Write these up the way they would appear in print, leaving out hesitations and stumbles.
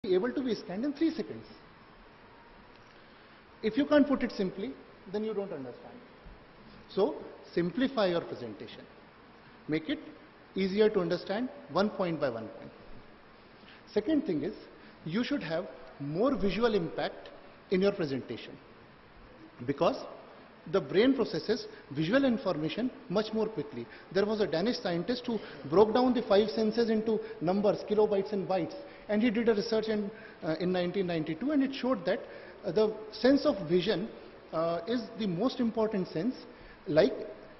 be able to be scanned in 3 seconds. If you can't put it simply, then you don't understand. So simplify your presentation. Make it easier to understand one point by one point. Second thing is, you should have more visual impact in your presentation, because the brain processes visual information much more quickly. There was a Danish scientist who broke down the 5 senses into numbers, kilobytes and bytes, and he did a research in 1992, and it showed that the sense of vision is the most important sense. Like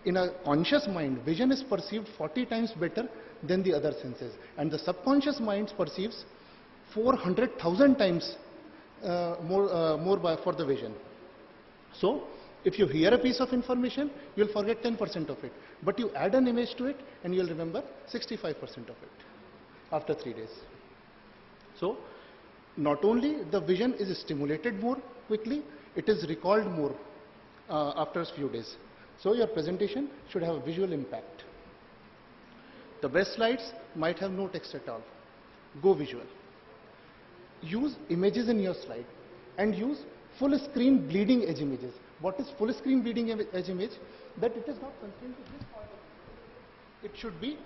in a conscious mind, vision is perceived 40 times better than the other senses, and the subconscious mind perceives 400,000 times more for the vision. So if you hear a piece of information, you'll forget 10% of it, but you add an image to it and you'll remember 65% of it after 3 days. So not only the vision is stimulated more quickly, it is recalled more after a few days. So your presentation should have a visual impact. The best slides might have no text at all. Go visual. Use images in your slide and use full screen bleeding edge images. What is full screen bleeding edge image? That it is not constrained to this part. It should be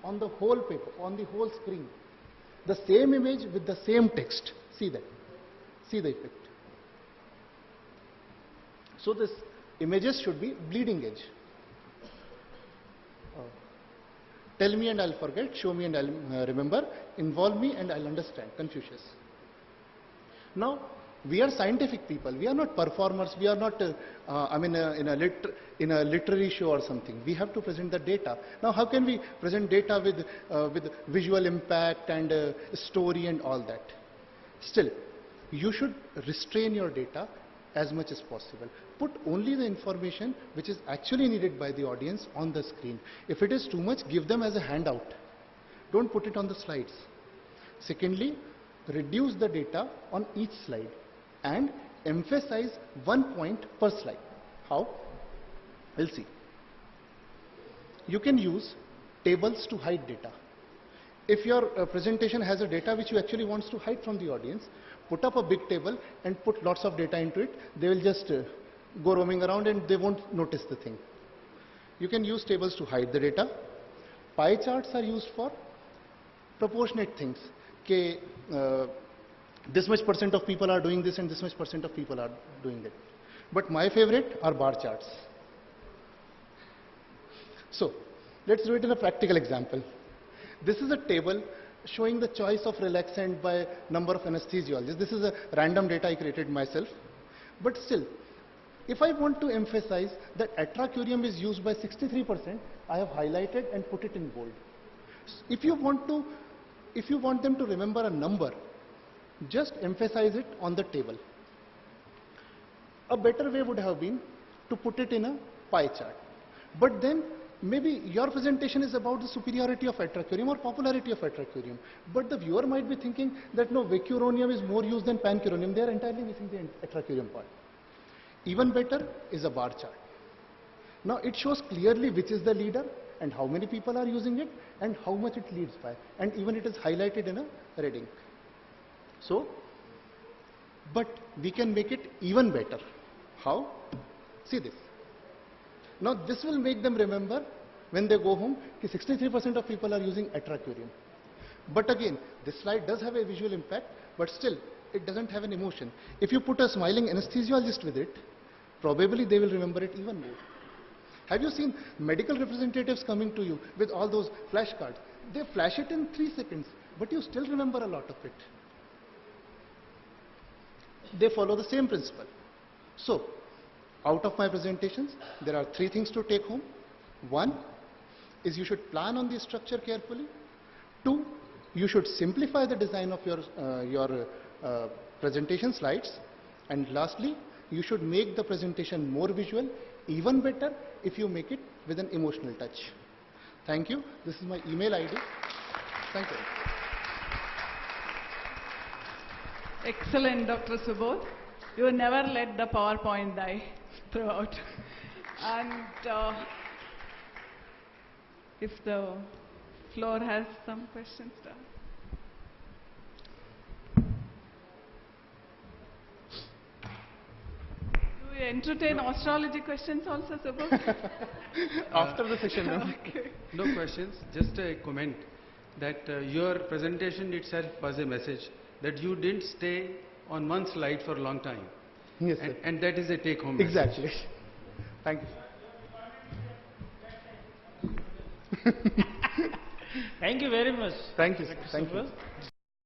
on the whole paper, on the whole screen. The same image with the same text. See that. See the effect. So this images should be bleeding edge. Tell me and I'll forget, show me and I'll remember, involve me and I'll understand. Confucius. Now, we are scientific people. We are not performers. We are not, in a literary show or something. We have to present the data. Now, how can we present data with visual impact and story and all that? Still, you should restrain your data as much as possible. Put only the information which is actually needed by the audience on the screen. If it is too much, give them as a handout. Don't put it on the slides. Secondly, reduce the data on each slide and emphasize one point per slide. How? We'll see. You can use tables to hide data. If your presentation has a data which you actually want to hide from the audience, put up a big table and put lots of data into it. They will just go roaming around and they won't notice the thing. You can use tables to hide the data. Pie charts are used for proportionate things. Okay, this much % of people are doing this and this much % of people are doing that. But my favorite are bar charts. So let's do it in a practical example. This is a table showing the choice of relaxant by number of anesthesiologists. This is a random data I created myself. But still, if I want to emphasize that atracurium is used by 63%, I have highlighted and put it in bold. If you want them to remember a number, just emphasize it on the table. A better way would have been to put it in a pie chart. But then maybe your presentation is about the superiority of atracurium or popularity of atracurium. But the viewer might be thinking that no, vecuronium is more used than pancuronium. They are entirely missing the atracurium part. Even better is a bar chart. Now it shows clearly which is the leader and how many people are using it and how much it leads by. And even it is highlighted in a red ink. So, but we can make it even better. How? See this. Now this will make them remember when they go home that 63% of people are using atracurium. But again, this slide does have a visual impact, but still it doesn't have an emotion. If you put a smiling anesthesiologist with it, probably they will remember it even more. Have you seen medical representatives coming to you with all those flashcards? They flash it in 3 seconds, but you still remember a lot of it. They follow the same principle. So, out of my presentations, there are 3 things to take home. 1 is you should plan on the structure carefully. 2, you should simplify the design of your presentation slides. And lastly, you should make the presentation more visual, even better if you make it with an emotional touch. Thank you. This is my email ID. Thank you. Excellent, Dr. Subodh. You never let the PowerPoint die throughout. And if the floor has some questions, entertain astrology questions also, Subodh? After the session, ma'am. Okay. No questions, just a comment that your presentation itself was a message that you didn't stay on one slide for a long time. Yes, sir. And that is a take-home message. Exactly. Thank you. Thank you very much. Thank you, sir. Dr. Thank you. Subodh.